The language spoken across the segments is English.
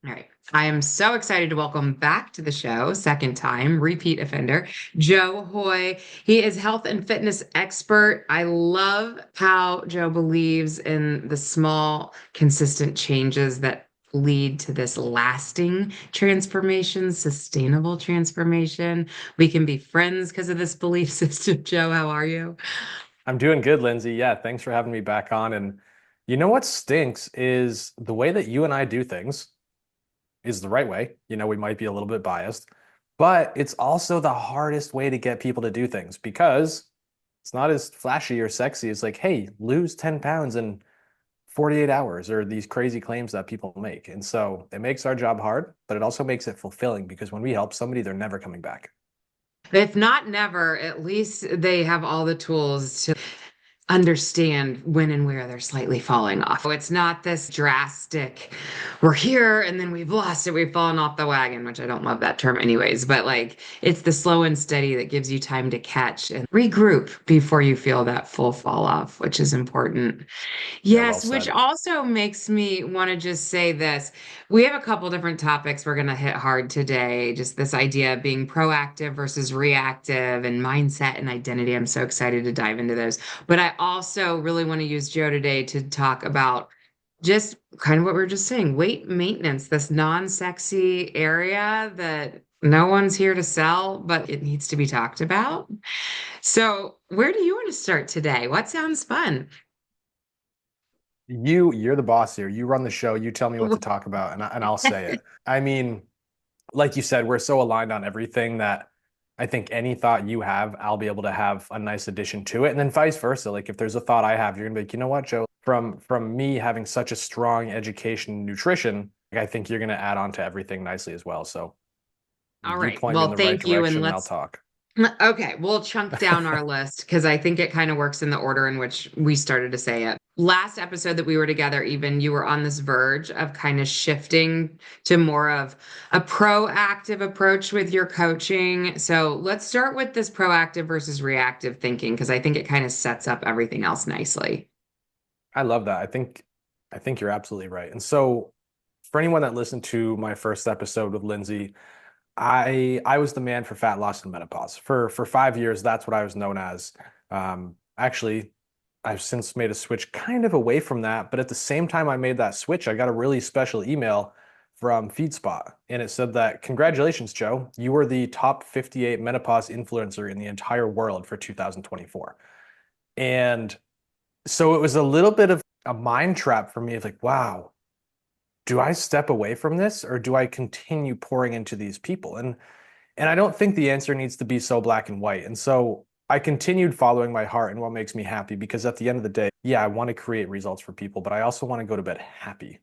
All right. I am so excited to welcome back to the show, second time, repeat offender, Joe Hoye. He is health and fitness expert. I love how Joe believes in the small, consistent changes that lead to this lasting transformation, sustainable transformation. We can be friends because of this belief system. Joe, how are you? I'm doing good, Lindsey. Yeah, thanks for having me back on. And you know what stinks is the way that you and I do things is the right way. We might be a little bit biased, but it's also the hardest way to get people to do things because it's not as flashy or sexy. It's like, hey, lose 10 pounds in 48 hours or these crazy claims that people make. And so it makes our job hard, but it also makes it fulfilling because when we help somebody, they're never coming back. If not never, at least they have all the tools to understand when and where they're slightly falling off. So it's not this drastic, we're here and then we've lost it, we've fallen off the wagon, which I don't love that term anyways, but like it's the slow and steady that gives you time to catch and regroup before you feel that full fall off, which is important. Yeah, well Yes, which said. also makes me want to just say this. We have a couple different topics we're going to hit hard today. Just this idea of being proactive versus reactive and mindset and identity. I'm so excited to dive into those. But I also really want to use Joe today to talk about just kind of what we are just saying, weight maintenance, this non-sexy area that no one's here to sell, but it needs to be talked about. So, where do you want to start today? What sounds fun? You're the boss here. You run the show. You tell me what to talk about, and I'll say it. I mean, like you said, we're so aligned on everything that I think any thought you have, I'll be able to have a nice addition to it, and then vice versa. Like if there's a thought I have, you're gonna be like, you know what, Joe? From me having such a strong education in nutrition, I think you're gonna add on to everything nicely as well. So All you right. point me in Well, the right thank you. And direction, and I'll let's, talk. okay, we'll chunk down our list because I think it kind of works in the order in which we started to say it. Last episode that we were together, even you were on this verge of kind of shifting to more of a proactive approach with your coaching. So let's start with this proactive versus reactive thinking because I think it kind of sets up everything else nicely. I love that. I think you're absolutely right. And so for anyone that listened to my first episode with Lindsay, I was the man for fat loss and menopause. For 5 years, that's what I was known as. Actually, I've since made a switch kind of away from that, but at the same time I made that switch, I got a really special email from FeedSpot, and it said that congratulations, Joe, you were the top 58 menopause influencer in the entire world for 2024. And so it was a little bit of a mind trap for me of like, wow, do I step away from this or do I continue pouring into these people? And I don't think the answer needs to be so black and white. And so I continued following my heart and what makes me happy because at the end of the day, yeah, I want to create results for people, but I also want to go to bed happy.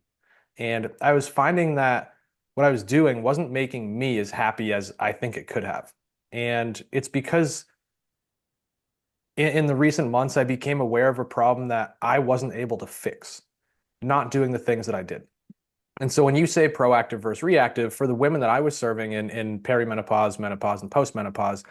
And I was finding that what I was doing wasn't making me as happy as I think it could have. And it's because in the recent months, I became aware of a problem that I wasn't able to fix, not doing the things that I did. And so when you say proactive versus reactive, for the women that I was serving in perimenopause, menopause, and postmenopause,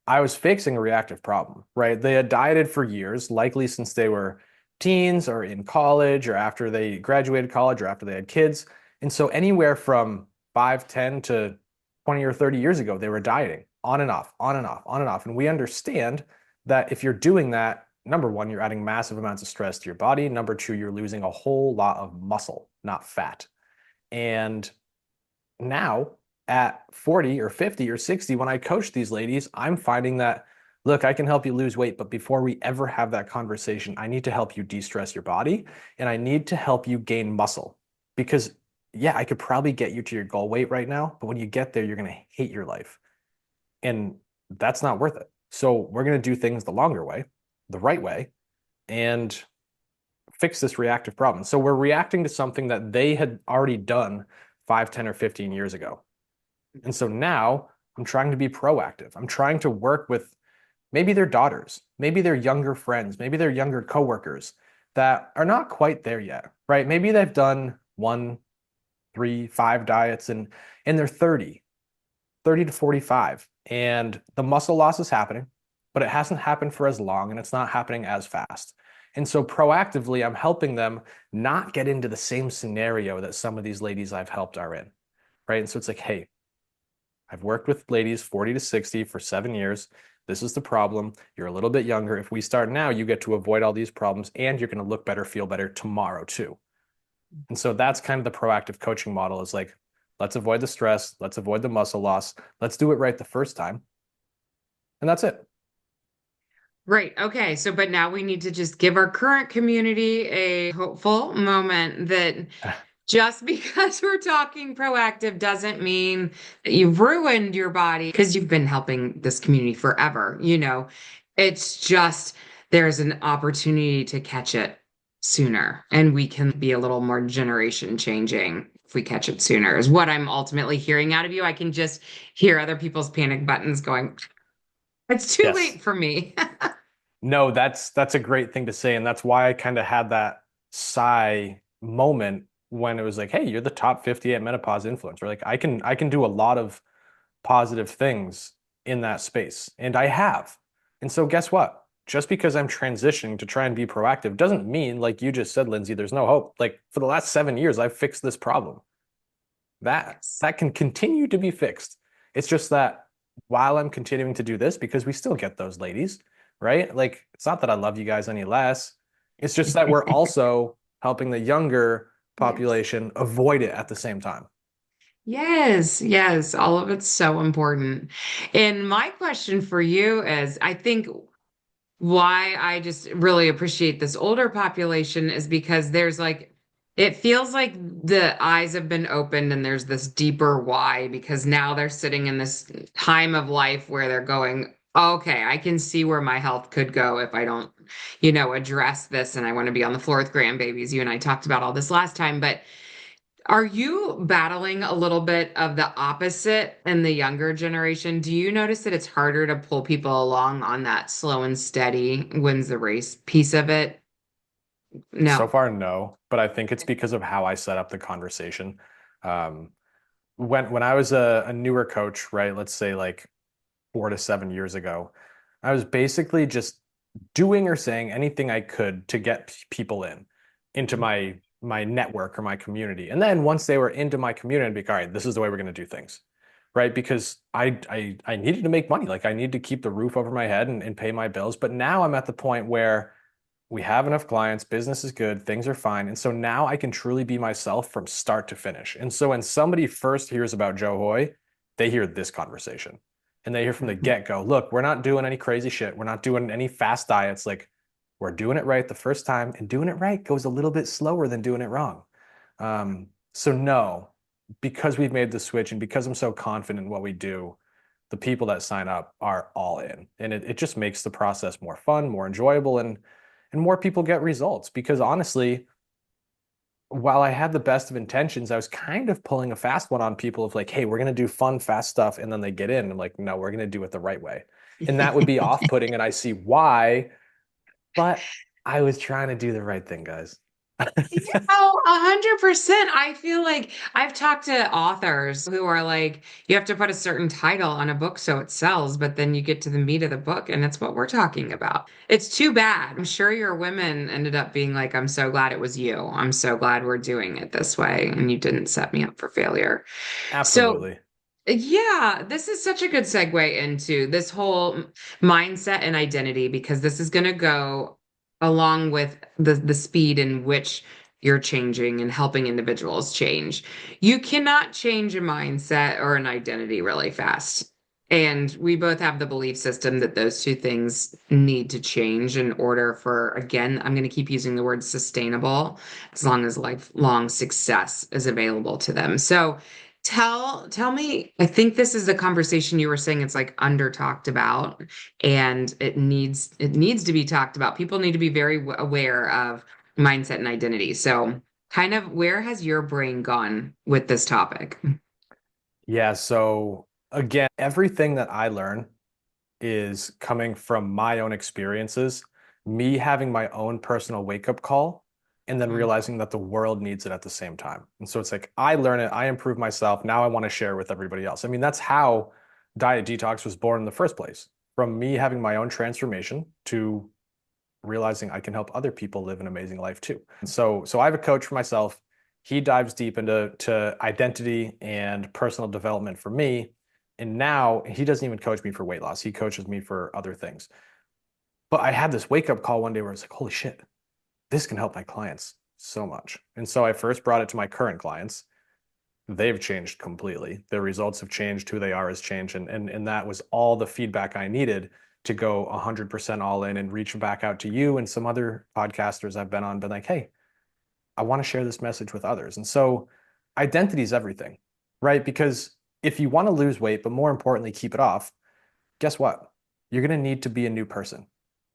I was fixing a reactive problem, right? They had dieted for years, likely since they were teens or in college or after they graduated college or after they had kids. And so anywhere from 5, 10 to 20 or 30 years ago, they were dieting on and off, on and off, on and off. And we understand that if you're doing that, number one, you're adding massive amounts of stress to your body. Number two, you're losing a whole lot of muscle, not fat. And now at 40 or 50 or 60, when I coach these ladies, I'm finding that, look, I can help you lose weight, but before we ever have that conversation, I need to help you de-stress your body and I need to help you gain muscle. Because, yeah, I could probably get you to your goal weight right now, but when you get there, you're going to hate your life. And that's not worth it. So we're going to do things the longer way, the right way, and fix this reactive problem. So we're reacting to something that they had already done 5, 10, or 15 years ago. And so now I'm trying to be proactive. I'm trying to work with maybe their daughters, maybe their younger friends, maybe their younger coworkers that are not quite there yet, right? Maybe they've done 1, 3, 5 diets and they're 30 to 45, and the muscle loss is happening, but it hasn't happened for as long and it's not happening as fast. And so proactively, I'm helping them not get into the same scenario that some of these ladies I've helped are in. Right. And so it's like, hey, I've worked with ladies 40 to 60 for 7 years. This is the problem. You're a little bit younger. If we start now, you get to avoid all these problems and you're going to look better, feel better tomorrow too. And so that's kind of the proactive coaching model is like, let's avoid the stress. Let's avoid the muscle loss. Let's do it right the first time. And that's it. Right. Okay. So, but now we need to just give our current community a hopeful moment that just because we're talking proactive doesn't mean that you've ruined your body because you've been helping this community forever. It's just there's an opportunity to catch it sooner, and we can be a little more generation changing if we catch it sooner, is what I'm ultimately hearing out of you. I can just hear other people's panic buttons going, it's too Yes. late for me. No, that's a great thing to say. And that's why I kind of had that sigh moment when it was like, hey, you're the top 50 at menopause influencer. Like I can do a lot of positive things in that space. And I have. And so guess what? Just because I'm transitioning to try and be proactive doesn't mean, like you just said, Lindsay, there's no hope. Like for the last 7 years, I've fixed this problem. That Yes. that can continue to be fixed. It's just that while I'm continuing to do this, because we still get those ladies, right? Like it's not that I love you guys any less. It's just that we're also helping the younger Yes. population avoid it at the same time. Yes, yes, all of it's so important. And my question for you is, I think why I just really appreciate this older population is because there's like, it feels like the eyes have been opened and there's this deeper why because now they're sitting in this time of life where they're going, okay, I can see where my health could go if I don't, address this and I want to be on the floor with grandbabies. You and I talked about all this last time, but are you battling a little bit of the opposite in the younger generation? Do you notice that it's harder to pull people along on that slow and steady wins the race piece of it? So No. far, no, but I think it's because of how I set up the conversation. Um, when I was a newer coach, right, let's say like 4 to 7 years ago, I was basically just doing or saying anything I could to get people into my network or my community. And then once they were into my community, I'd be like, all right, this is the way we're going to do things. Right. Because I needed to make money. Like I need to keep the roof over my head and pay my bills. But now I'm at the point where we have enough clients, business is good, things are fine. And so now I can truly be myself from start to finish. And so when somebody first hears about Joe Hoye, they hear this conversation and they hear from the Mhm. get-go, look, we're not doing any crazy shit. We're not doing any fast diets. Like we're doing it right the first time, and doing it right goes a little bit slower than doing it wrong. So no, because we've made the switch and because I'm so confident in what we do, the people that sign up are all in. And it just makes the process more fun, more enjoyable, and more people get results. Because honestly, while I had the best of intentions, I was kind of pulling a fast one on people of like, hey, we're going to do fun, fast stuff. And then they get in. I'm like, no, we're going to do it the right way. And that would be off putting. And I see why, but I was trying to do the right thing, guys. Yeah, oh, 100%. I feel like I've talked to authors who are like, you have to put a certain title on a book so it sells, but then you get to the meat of the book, and it's what we're talking about. It's too bad. I'm sure your women ended up being like, I'm so glad it was you. I'm so glad we're doing it this way, and you didn't set me up for failure. So, Absolutely. yeah, this is such a good segue into this whole mindset and identity because this is going to go along with the speed in which you're changing and helping individuals change. You cannot change a mindset or an identity really fast. And we both have the belief system that those two things need to change in order for, again, I'm going to keep using the word sustainable as long as lifelong success is available to them. So, tell me, I think this is the conversation you were saying it's like under talked about and it needs to be talked about. People need to be very aware of mindset and identity. So, kind of where has your brain gone with this topic? Yeah. So again, everything that I learn is coming from my own experiences, me having my own personal wake up call, and then Mm. realizing that the world needs it at the same time. And so it's like, I learn it, I improve myself. Now I want to share with everybody else. I mean, that's how Diet Detox was born in the first place, from me having my own transformation to realizing I can help other people live an amazing life too. And so I have a coach for myself. He dives deep into identity and personal development for me. And now he doesn't even coach me for weight loss. He coaches me for other things. But I had this wake up call one day where I was like, holy shit, this can help my clients so much. And so I first brought it to my current clients. They've changed completely. Their results have changed, who they are has changed. And that was all the feedback I needed to go 100% all in and reach back out to you and some other podcasters I've been on, been like, hey, I want to share this message with others. And so identity is everything, right? Because if you want to lose weight, but more importantly, keep it off, guess what? You're going to need to be a new person.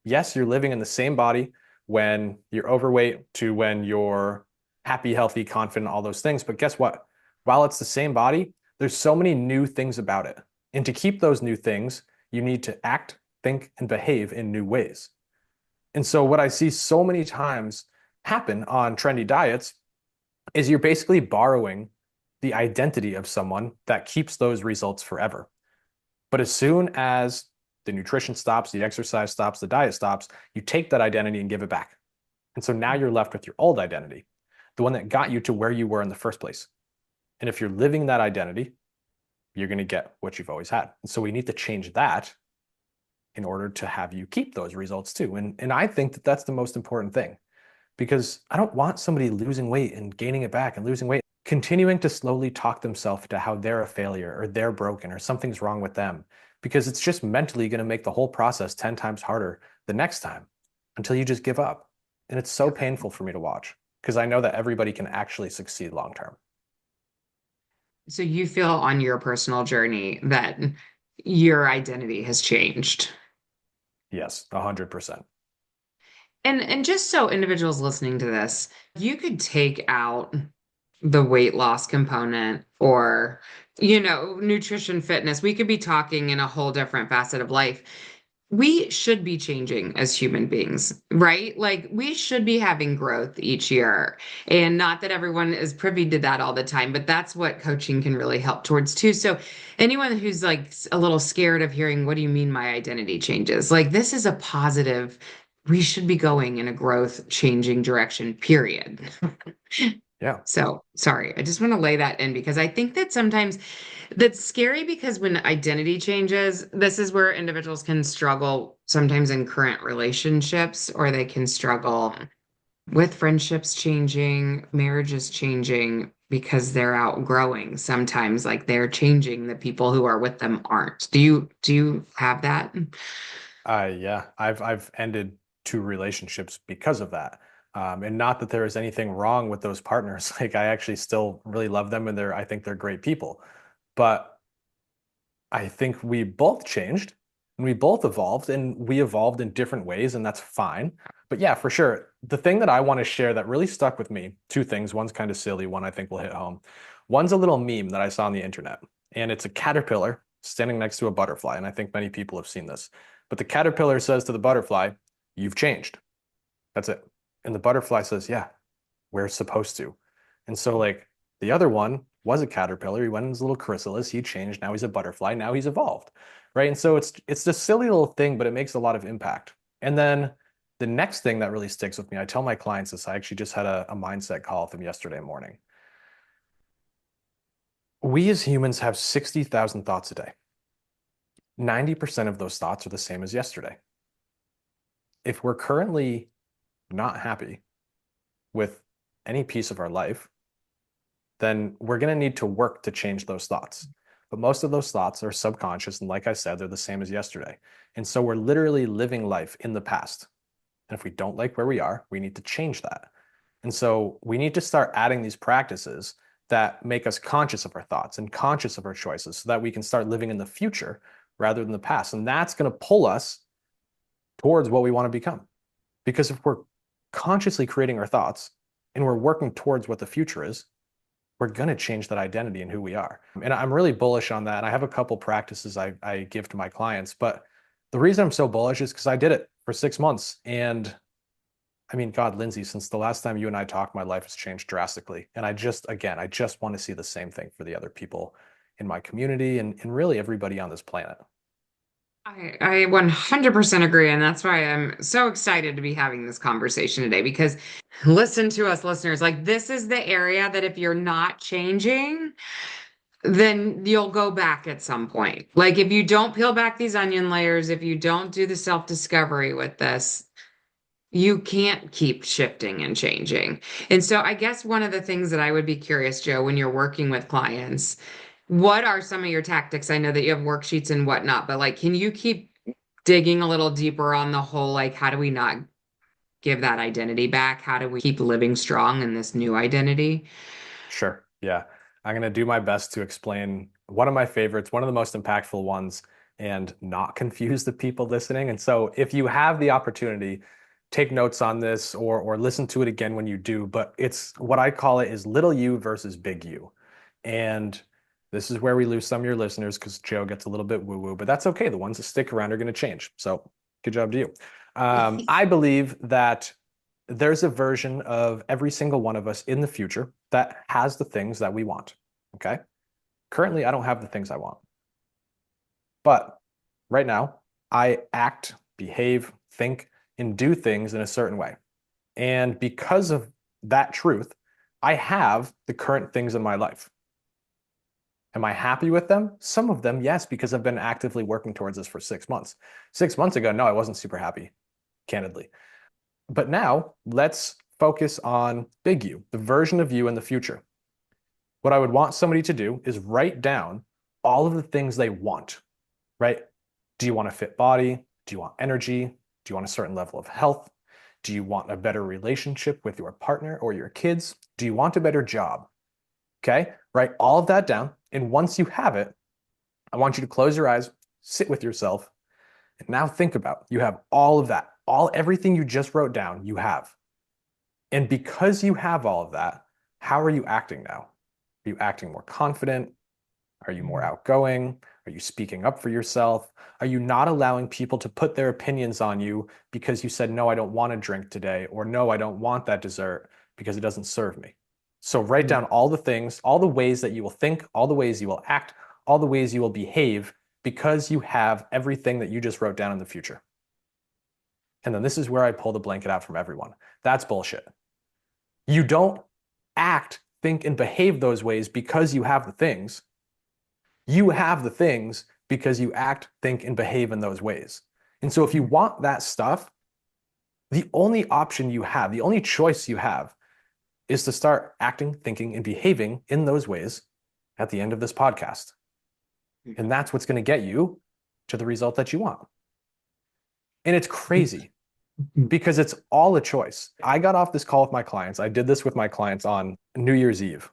Yes, you're living in the same body when you're overweight to when you're happy, healthy, confident, all those things. But guess what? While it's the same body, there's so many new things about it. And to keep those new things, you need to act, think, and behave in new ways. And so what I see so many times happen on trendy diets is you're basically borrowing the identity of someone that keeps those results forever. But as soon as the nutrition stops, the exercise stops, the diet stops, you take that identity and give it back. And so now you're left with your old identity, the one that got you to where you were in the first place. And if you're living that identity, you're going to get what you've always had. And so we need to change that in order to have you keep those results too. And I think that that's the most important thing, because I don't want somebody losing weight and gaining it back and losing weight, continuing to slowly talk themselves to how they're a failure or they're broken or something's wrong with them, because it's just mentally going to make the whole process 10 times harder the next time until you just give up. And it's so painful for me to watch because I know that everybody can actually succeed long term. So you feel on your personal journey that your identity has changed. Yes, 100%. And just so individuals listening to this, you could take out the weight loss component or, nutrition, fitness. We could be talking in a whole different facet of life. We should be changing as human beings, right? Like we should be having growth each year. And not that everyone is privy to that all the time, but that's what coaching can really help towards too. So anyone who's like a little scared of hearing, what do you mean my identity changes? Like this is a positive. We should be going in a growth changing direction, period. Yeah. So sorry, I just want to lay that in because I think that sometimes that's scary because when identity changes, this is where individuals can struggle sometimes in current relationships, or they can struggle with friendships changing, marriages changing because they're outgrowing. Sometimes like they're changing, the people who are with them aren't. Do you have that? Yeah, I've ended two relationships because of that. And not that there is anything wrong with those partners. Like I actually still really love them and I think they're great people. But I think we both changed and we both evolved and we evolved in different ways, and that's fine. But yeah, for sure. The thing that I want to share that really stuck with me, two things. One's kind of silly, one I think will hit home. One's a little meme that I saw on the internet, and it's a caterpillar standing next to a butterfly. And I think many people have seen this. But the caterpillar says to the butterfly, "You've changed." That's it. And the butterfly says, "Yeah, we're supposed to." And so, like, the other one was a caterpillar. He went in his little chrysalis. He changed. Now he's a butterfly. Now he's evolved, right? And so it's this silly little thing, but it makes a lot of impact. And then the next thing that really sticks with me, I tell my clients this. I actually just had a mindset call with them yesterday morning. We as humans have 60,000 thoughts a day. 90% of those thoughts are the same as yesterday. If we're currently not happy with any piece of our life, then we're going to need to work to change those thoughts. But most of those thoughts are subconscious. And like I said, they're the same as yesterday. And so we're literally living life in the past. And if we don't like where we are, we need to change that. And so we need to start adding these practices that make us conscious of our thoughts and conscious of our choices so that we can start living in the future rather than the past. And that's going to pull us towards what we want to become. Because if we're consciously creating our thoughts and we're working towards what the future is, we're going to change that identity and who we are. And I'm really bullish on that. And I have a couple practices I give to my clients. But the reason I'm so bullish is because I did it for 6 months. And I mean, God, Lindsey, since the last time you and I talked, my life has changed drastically. And again, I just want to see the same thing for the other people in my community and really everybody on this planet. I 100% agree. And that's why I'm so excited to be having this conversation today because listen to us, listeners. Like, this is the area that if you're not changing, then you'll go back at some point. Like, if you don't peel back these onion layers, if you don't do the self-discovery with this, you can't keep shifting and changing. And so, I guess one of the things that I would be curious, Joe, when you're working with clients, what are some of your tactics? I know that you have worksheets and whatnot, but like, can you keep digging a little deeper on the whole, like, how do we not give that identity back? How do we keep living strong in this new identity? Sure. Yeah. I'm going to do my best to explain one of my favorites, one of the most impactful ones, and not confuse the people listening. And so if you have the opportunity, take notes on this or listen to it again when you do, but it's what I call it is little you versus big you. And this is where we lose some of your listeners because Joe gets a little bit woo-woo, but that's okay. The ones that stick around are going to change. So good job to you. I believe that there's a version of every single one of us in the future that has the things that we want. Okay. Currently, I don't have the things I want. But right now, I act, behave, think, and do things in a certain way. And because of that truth, I have the current things in my life. Am I happy with them? Some of them, yes, because I've been actively working towards this for 6 months. 6 months ago, no, I wasn't super happy, candidly. But now let's focus on big you, the version of you in the future. What I would want somebody to do is write down all of the things they want, right? Do you want a fit body? Do you want energy? Do you want a certain level of health? Do you want a better relationship with your partner or your kids? Do you want a better job? Okay, write all of that down. And once you have it, I want you to close your eyes, sit with yourself, and now think about you have all of that, everything you just wrote down, you have. And because you have all of that, how are you acting now? Are you acting more confident? Are you more outgoing? Are you speaking up for yourself? Are you not allowing people to put their opinions on you because you said, no, I don't want to drink today, or no, I don't want that dessert because it doesn't serve me? So write down all the things, all the ways that you will think, all the ways you will act, all the ways you will behave because you have everything that you just wrote down in the future. And then this is where I pull the blanket out from everyone. That's bullshit. You don't act, think, and behave those ways because you have the things. You have the things because you act, think, and behave in those ways. And so if you want that stuff, the only option you have, the only choice you have is to start acting, thinking, and behaving in those ways at the end of this podcast. And that's what's going to get you to the result that you want. And it's crazy because it's all a choice. I got off this call with my clients. I did this with my clients on New Year's Eve.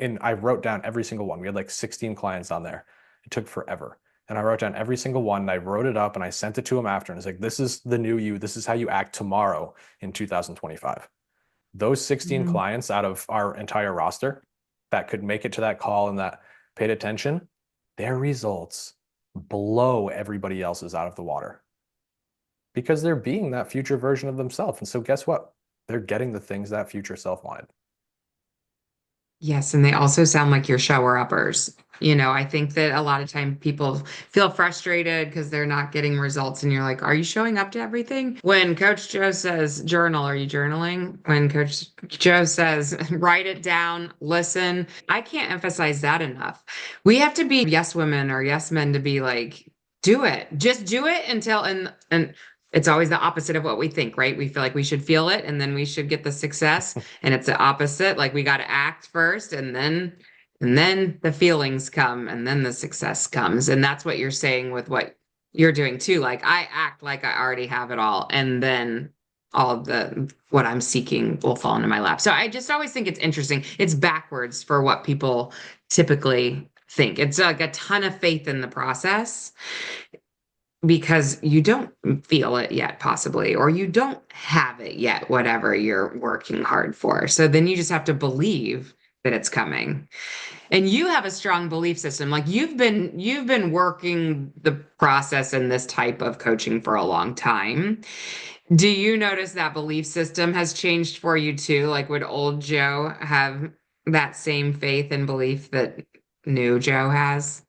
And I wrote down every single one. We had like 16 clients on there. It took forever. And I wrote down every single one and I wrote it up and I sent it to them after. And it's like, this is the new you. This is how you act tomorrow in 2025. Those 16 Mhm. clients out of our entire roster that could make it to that call and that paid attention, their results blow everybody else's out of the water because they're being that future version of themselves. And so guess what? They're getting the things that future self wanted. Yes, and they also sound like your shower uppers. I think that a lot of time people feel frustrated because they're not getting results, and you're like, "Are you showing up to everything?" When Coach Joe says journal, are you journaling? When Coach Joe says write it down, listen, I can't emphasize that enough. We have to be yes women or yes men to be like, do it. Just do it until and it's always the opposite of what we think, right? We feel like we should feel it and then we should get the success. And it's the opposite. Like we got to act first and then the feelings come and then the success comes. And that's what you're saying with what you're doing too. Like I act like I already have it all and then all of the what I'm seeking will fall into my lap. So I just always think it's interesting. It's backwards for what people typically think. It's like a ton of faith in the process because you don't feel it yet, possibly, or you don't have it yet, whatever you're working hard for. So then you just have to believe that it's coming. And you have a strong belief system. Like you've been working the process in this type of coaching for a long time. Do you notice that belief system has changed for you too? Like would old Joe have that same faith and belief that new Joe has?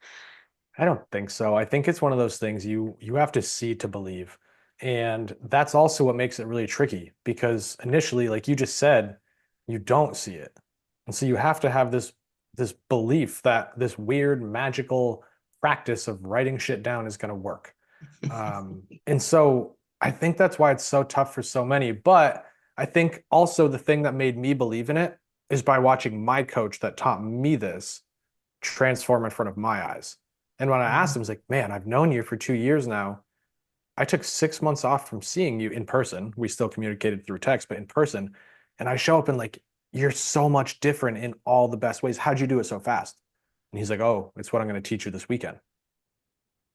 I don't think so. I think it's one of those things you have to see to believe. And that's also what makes it really tricky because initially, like you just said, you don't see it. And so you have to have this belief that this weird magical practice of writing shit down is going to work. And so I think that's why it's so tough for so many. But I think also the thing that made me believe in it is by watching my coach that taught me this transform in front of my eyes. And when I asked him, he's like, man, I've known you for 2 years now. I took 6 months off from seeing you in person. We still communicated through text, but in person. And I show up and like, you're so much different in all the best ways. How'd you do it so fast? And he's like, oh, it's what I'm going to teach you this weekend.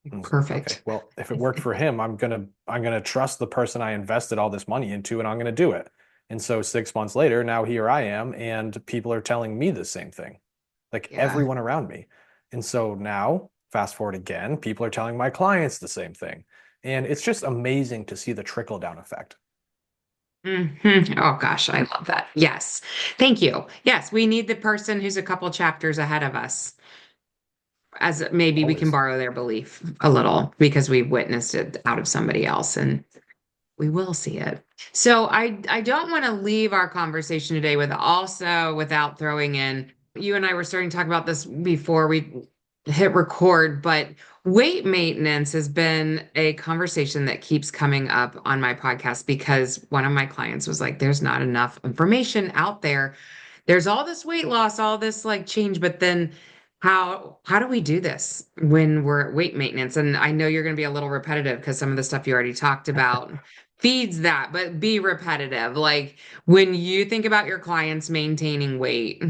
And I was like, okay, Perfect. well, if it worked for him, I'm gonna trust the person I invested all this money into, and I'm gonna do it. And so 6 months later, now here I am, and people are telling me the same thing, like Yeah. everyone around me. And so now, fast forward again, people are telling my clients the same thing. And it's just amazing to see the trickle down effect. Oh gosh, I love that. Yes. Thank you. Yes, we need the person who's a couple chapters ahead of us, as maybe we can Always. borrow their belief a little because we've witnessed it out of somebody else and we will see it. So I don't want to leave our conversation today with also without throwing in, you and I were starting to talk about this before we hit record, but weight maintenance has been a conversation that keeps coming up on my podcast because one of my clients was like, there's not enough information out there. There's all this weight loss, all this like change, but then how do we do this when we're at weight maintenance? And I know you're going to be a little repetitive because some of the stuff you already talked about feeds that, but be repetitive. Like when you think about your clients maintaining weight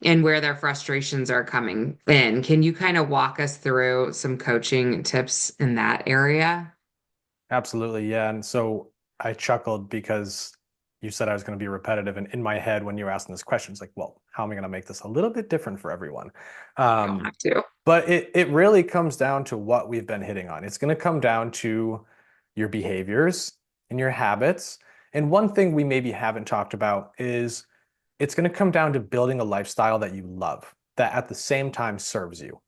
and where their frustrations are coming in, can you kind of walk us through some coaching tips in that area? Absolutely, yeah. And so I chuckled because you said I was going to be repetitive, and in my head, when you were asking this question, it's like, well, how am I going to make this a little bit different for everyone? You don't Um, have to. but it really comes down to what we've been hitting on. It's going to come down to your behaviors and your habits. And one thing we maybe haven't talked about is it's going to come down to building a lifestyle that you love, that at the same time serves you.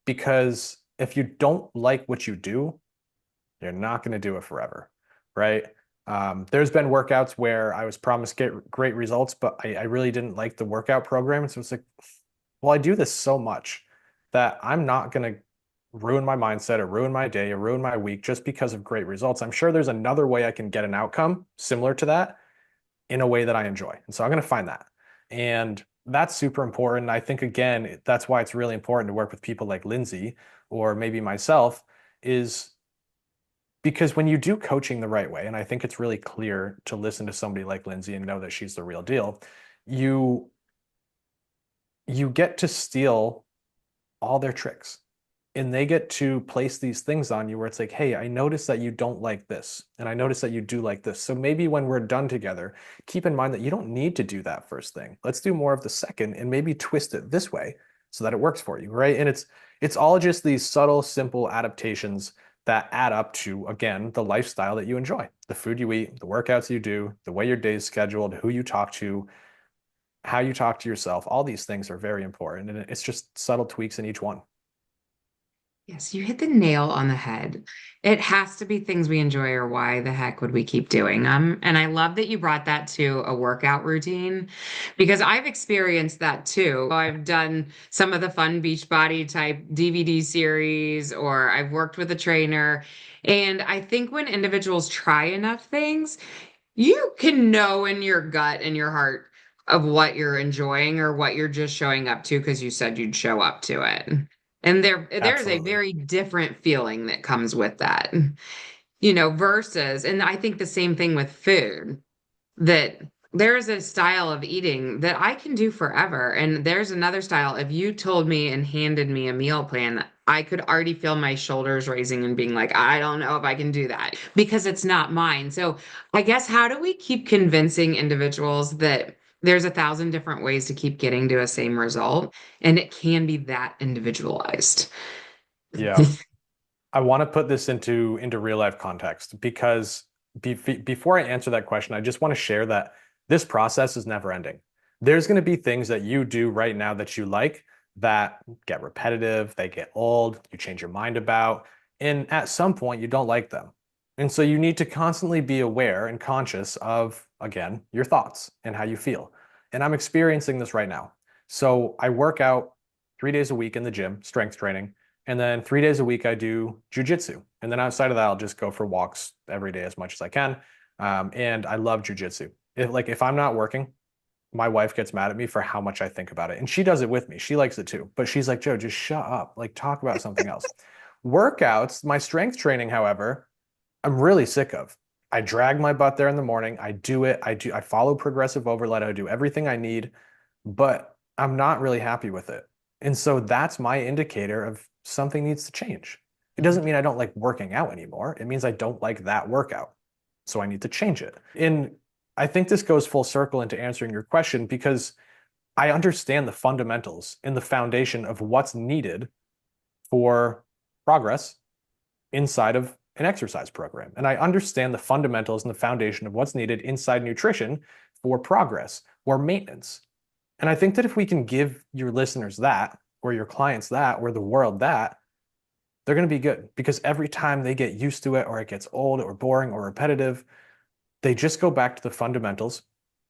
Because if you don't like what you do, you're not going to do it forever, right? There's been workouts where I was promised get great results, but I really didn't like the workout program. And so it's like, well, I do this so much that I'm not going to ruin my mindset or ruin my day or ruin my week just because of great results. I'm sure there's another way I can get an outcome similar to that in a way that I enjoy. And so I'm going to find that. And that's super important. I think, again, that's why it's really important to work with people like Lindsey or maybe myself, is because when you do coaching the right way, and I think it's really clear to listen to somebody like Lindsey and know that she's the real deal, you you get to steal all their tricks and they get to place these things on you where it's like, hey, I noticed that you don't like this and I noticed that you do like this, so maybe when we're done together, keep in mind that you don't need to do that first thing. Let's do more of the second and maybe twist it this way so that it works for you, right? And it's all just these subtle simple adaptations that add up to, again, the lifestyle that you enjoy, the food you eat, the workouts you do, the way your day's scheduled, who you talk to, how you talk to yourself. All these things are very important and it's just subtle tweaks in each one. Yes, you hit the nail on the head. It has to be things we enjoy, or why the heck would we keep doing them? And I love that you brought that to a workout routine because I've experienced that too. I've done some of the fun Beachbody type DVD series, or I've worked with a trainer. And I think when individuals try enough things, you can know in your gut and your heart of what you're enjoying or what you're just showing up to because you said you'd show up to it. And there is a Absolutely. very different feeling that comes with that, versus, and I think the same thing with food, that there is a style of eating that I can do forever. And there's another style. If you told me and handed me a meal plan, I could already feel my shoulders raising and being like, I don't know if I can do that because it's not mine. So I guess how do we keep convincing individuals that there's 1,000 different ways to keep getting to a same result and it can be that individualized? Yeah. I want to put this into real life context because before I answer that question, I just want to share that this process is never ending. There's going to be things that you do right now that you like that get repetitive, they get old, you change your mind about, and at some point you don't like them. And so you need to constantly be aware and conscious of, again, your thoughts and how you feel. And I'm experiencing this right now. So I work out 3 days a week in the gym, strength training, and then 3 days a week I do jujitsu. And then outside of that, I'll just go for walks every day as much as I can. And I love jujitsu. If I'm not working, my wife gets mad at me for how much I think about it. And she does it with me. She likes it too. But she's like, Joe, just shut up. Like, talk about something else. Workouts, my strength training, however, I'm really sick of. I drag my butt there in the morning. I do it. I follow progressive overload. I do everything I need, but I'm not really happy with it. And so that's my indicator of something needs to change. It doesn't mean I don't like working out anymore. It means I don't like that workout. So I need to change it. And I think this goes full circle into answering your question because I understand the fundamentals and the foundation of what's needed for progress inside of an exercise program. And I understand the fundamentals and the foundation of what's needed inside nutrition for progress or maintenance. And I think that if we can give your listeners that, or your clients that, or the world that, they're going to be good because every time they get used to it or it gets old or boring or repetitive, they just go back to the fundamentals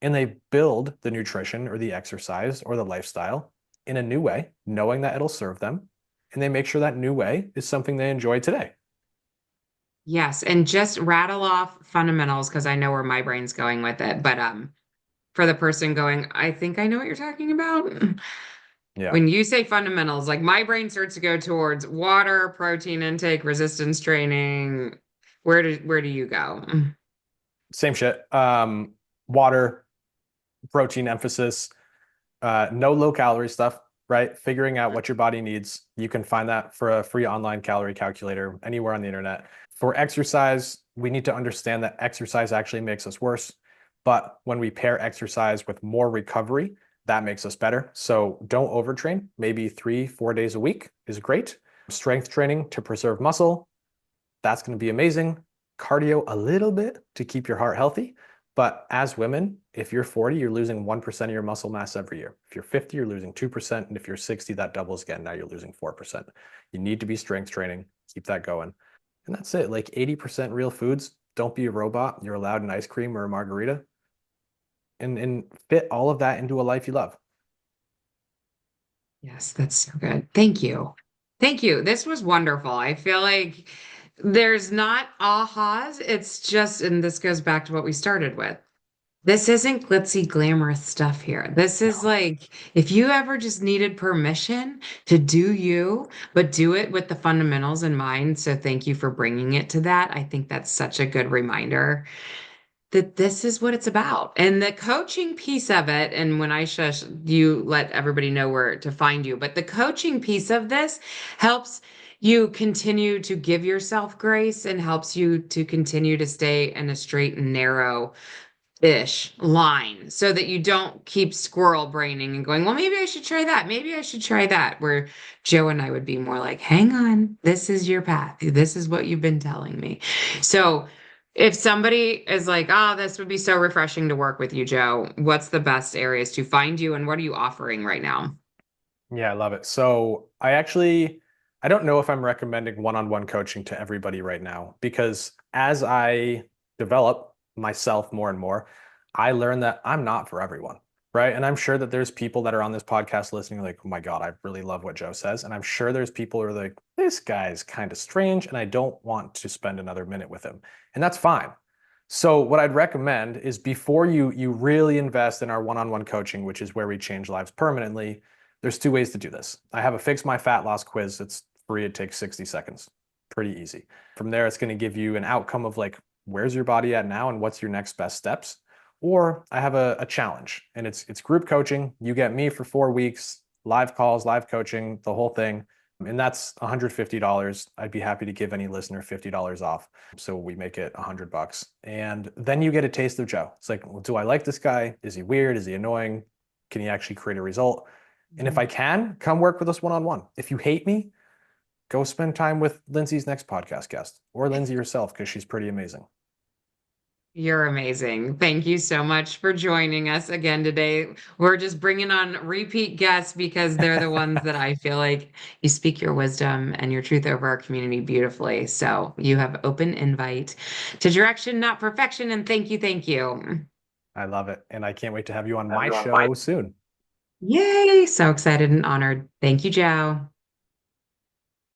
and they build the nutrition or the exercise or the lifestyle in a new way, knowing that it'll serve them. And they make sure that new way is something they enjoy today. Yes, and just rattle off fundamentals because I know where my brain's going with it. But for the person going, I think I know what you're talking about. Yeah. When you say fundamentals, like my brain starts to go towards water, protein intake, resistance training. Where do you go? Same shit. Water, protein emphasis, no low calorie stuff, right? Figuring out what your body needs. You can find that for a free online calorie calculator anywhere on the internet. For exercise, we need to understand that exercise actually makes us worse. But when we pair exercise with more recovery, that makes us better. So don't overtrain. Maybe 3, 4 days a week is great. Strength training to preserve muscle, that's going to be amazing. Cardio a little bit to keep your heart healthy. But as women, if you're 40, you're losing 1% of your muscle mass every year. If you're 50, you're losing 2%. And if you're 60, that doubles again. Now you're losing 4%. You need to be strength training, keep that going. And that's it. Like 80% real foods. Don't be a robot. You're allowed an ice cream or a margarita. And fit all of that into a life you love. Yes, that's so good. Thank you. Thank you. This was wonderful. I feel like there's not ahas. It's just, and this goes back to what we started with. This isn't glitzy, glamorous stuff here. This is No. like if you ever just needed permission to do you, but do it with the fundamentals in mind. So thank you for bringing it to that. I think that's such a good reminder that this is what it's about. And the coaching piece of it, and when I shush, you let everybody know where to find you. But the coaching piece of this helps you continue to give yourself grace and helps you to continue to stay in a straight and narrow ish line so that you don't keep squirrel braining and going, well, maybe I should try that. Maybe I should try that. Where Joe and I would be more like, hang on, this is your path. This is what you've been telling me. So if somebody is like, oh, this would be so refreshing to work with you, Joe, what's the best areas to find you and what are you offering right now? Yeah, I love it. So I don't know if I'm recommending one-on-one coaching to everybody right now because as I develop myself more and more, I learn that I'm not for everyone, right? And I'm sure that there's people that are on this podcast listening like, oh my God, I really love what Joe says. And I'm sure there's people who are like, this guy's kind of strange and I don't want to spend another minute with him. And that's fine. So what I'd recommend is before you really invest in our one-on-one coaching, which is where we change lives permanently, there's two ways to do this. I have a Fix My Fat Loss quiz. It's free. It takes 60 seconds. Pretty easy. From there, it's going to give you an outcome of like, where's your body at now and what's your next best steps? Or I have a challenge and it's group coaching. You get me for 4 weeks, live calls, live coaching, the whole thing. And that's $150. I'd be happy to give any listener $50 off. So we make it $100. And then you get a taste of Joe. It's like, well, do I like this guy? Is he weird? Is he annoying? Can he actually create a result? And if I can, come work with us one-on-one. If you hate me, go spend time with Lindsey's next podcast guest or Lindsey herself because she's pretty amazing. You're amazing. Thank you so much for joining us again today. We're just bringing on repeat guests because they're the ones that I feel like you speak your wisdom and your truth over our community beautifully. So you have open invite to direction, not perfection. And thank you. Thank you. I love it. And I can't wait to have you on Have my you on my show soon. Yay. So excited and honored. Thank you, Joe.